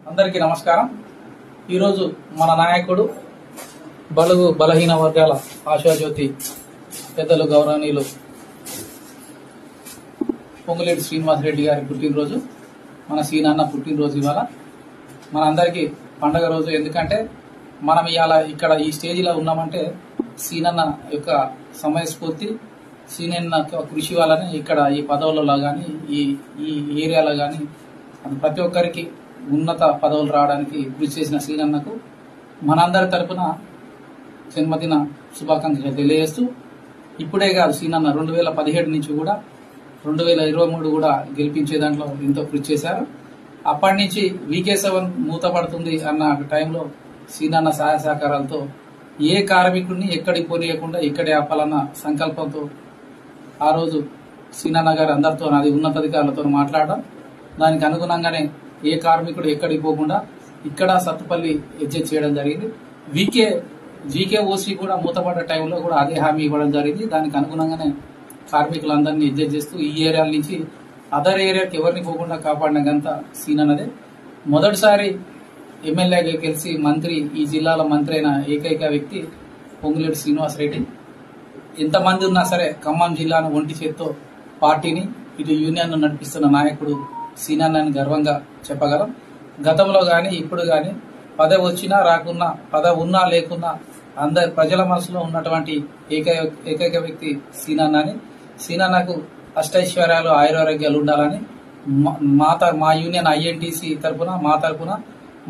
అందరికీ నమస్కారం। ఈరోజు మన నాయకుడు బలుగు బలహీన వర్గాల ఆశాజ్యోతి పెద్దలు గౌరవనీయులు పొంగులేటి శ్రీనివాసరెడ్డి గారి పుట్టినరోజు। మన సీనన్న పుట్టినరోజు ఇవాళ మనందరికీ పండగ రోజు। ఎందుకంటే మనం ఇవాళ ఇక్కడ ఈ స్టేజిలో ఉన్నామంటే సీనన్న యొక్క సమయస్ఫూర్తి, సీనన్న కృషి వల్లనే ఇక్కడ ఈ పదవులలో కానీ ఈ ఏరియాలో కానీ ప్రతి ఒక్కరికి ఉన్నత పదవులు రావడానికి కృషి చేసిన సీనన్నకు మనందరి తరపున జన్మదిన శుభాకాంక్షలు తెలియజేస్తూ, ఇప్పుడే కాదు సీనన్న 2017 నుంచి కూడా 2023 కూడా గెలిపించే దాంట్లో ఎంతో కృషి చేశారు। అప్పటి నుంచి VK7 మూతపడుతుంది అన్న టైంలో సీనన్న సహాయ సహకారాలతో ఏ కార్మికుడిని ఎక్కడికి పోనీయకుండా ఇక్కడే ఆపాలన్న సంకల్పంతో ఆ రోజు సీనన్న గారు అందరితో అది ఉన్నతాధికారులతో మాట్లాడడం, దానికి అనుగుణంగానే ఏ కార్మికుడు ఎక్కడికి పోకుండా ఇక్కడ సత్తుపల్లి ఎడ్జెట్ చేయడం జరిగింది। జీకేఓసీ కూడా మూతపడ్డ టైంలో కూడా అదే హామీ ఇవ్వడం జరిగింది। దానికి అనుగుణంగానే కార్మికులందరినీ ఎడ్జెట్ చేస్తూ ఈ ఏరియాల నుంచి అదర్ ఏరియాకి ఎవరిని పోకుండా కాపాడిన గంత సీనన్నదే। మొదటిసారి ఎమ్మెల్యేగా గెలిచి మంత్రి, ఈ జిల్లాల మంత్రి అయిన ఏకైక వ్యక్తి పొంగులేటి శ్రీనివాసరెడ్డి। ఎంతమంది ఉన్నా సరే ఖమ్మం జిల్లాను ఒంటి చేత్తో పార్టీని ఇటు యూనియన్ నడిపిస్తున్న నాయకుడు సీనన్నని గర్వంగా చెప్పగలం। గతంలో గాని ఇప్పుడు గాని పదవి వచ్చినా రాకున్నా, పదవి ఉన్నా లేకున్నా అందరి ప్రజల మనసులో ఉన్నటువంటి ఏకైక వ్యక్తి సీనన్నని। సీనన్నకు అష్టైశ్వర్యాలు, ఆయురారోగ్యాలు ఉండాలని మా యూనియన్ INTC తరఫున, మా తరఫున,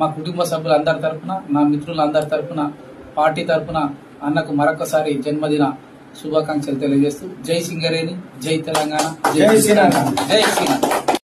మా కుటుంబ సభ్యులందరి తరఫున, నా మిత్రులందరి తరఫున, పార్టీ తరఫున అన్నకు మరొకసారి జన్మదిన శుభాకాంక్షలు తెలియజేస్తూ జై సింగరేణి, జై తెలంగాణ, జై శ్రీరామ్, జై శ్రీరామ్।